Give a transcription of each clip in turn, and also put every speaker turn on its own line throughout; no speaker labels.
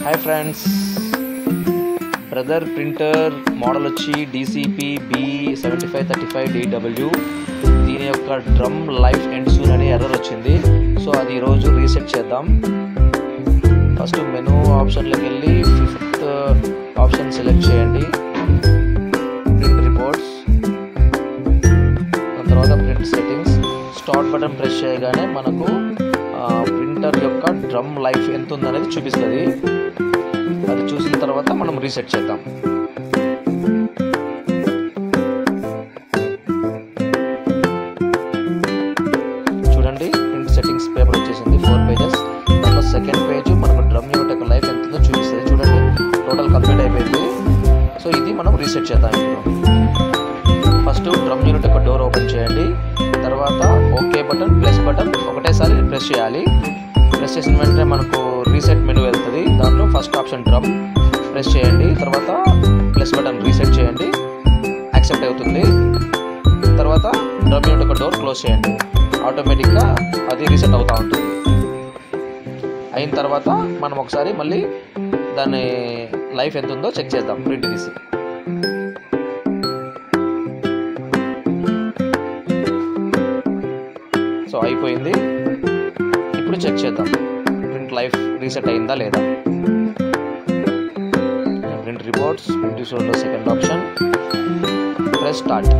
Hi friends, brother printer model వచ్చి DCP B7535DW. దీని యొక్క డ్రమ్ లైఫ్ ఎండ్ సూన్ అని ఎర్రర్ వచ్చింది. సో అది ఈరోజు రీసెట్ చేద్దాం. ఫస్ట్ మెనూ ఆప్షన్లోకి వెళ్ళి 5th ఆప్షన్ సెలెక్ట్ చేయండి, ప్రింట్ రిపోర్ట్స్, దాని తర్వాత print settings. Start button press చేయగానే మనకు ప్రింటర్ యొక్క డ్రమ్ లైఫ్ ఎంత ఉందనేది చూపిస్తుంది. అది చూసిన తర్వాత మనం రీసెట్ చేద్దాం. చూడండి, ప్రింట్ సెట్టింగ్స్ పేపర్ వచ్చేసింది 4 pages. దాంట్లో సెకండ్ పేజ్ మనకు డ్రమ్ యొక్క లైఫ్ ఎంత ఉందో చూపిస్తుంది. చూడండి, టోటల్ కంప్లీట్ అయిపోయింది. సో ఇది మనం రీసెట్ చేద్దాం. ఇప్పుడు ఫస్ట్ డ్రమ్ యూనిట్ యొక్క డోర్ ఓపెన్ చేయండి. తర్వాత ఓకే బటన్, ప్లస్ బటన్ ఒకటేసారి ప్రెస్ చేయాలి. ప్రెస్ చేసిన వెంటనే మనకు రీసెట్ మెనూ వెళ్తుంది. దాంట్లో ఫస్ట్ ఆప్షన్ డ్రమ్ ప్రెస్ చేయండి, తర్వాత ప్లస్ బటన్ రీసెట్ చేయండి, యాక్సెప్ట్ అవుతుంది. తర్వాత డ్రమ్ యూనిట్ యొక్క డోర్ క్లోజ్ చేయండి. ఆటోమేటిక్గా అది రీసెట్ అవుతూ ఉంటుంది. అయిన తర్వాత మనం ఒకసారి మళ్ళీ దాని లైఫ్ ఎంత ఉందో చెక్ చేద్దాం ప్రింట్ తీసి. సో అయిపోయింది. ఇప్పుడు చెక్ చేద్దాం ప్రింట్ లైఫ్ రీసెట్ అయిందా లేదా. ప్రింట్ రిపోర్ట్స్, ప్రింట్ రిపోర్ట్లో second option, press start.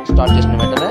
Start చేసిన వెంటనే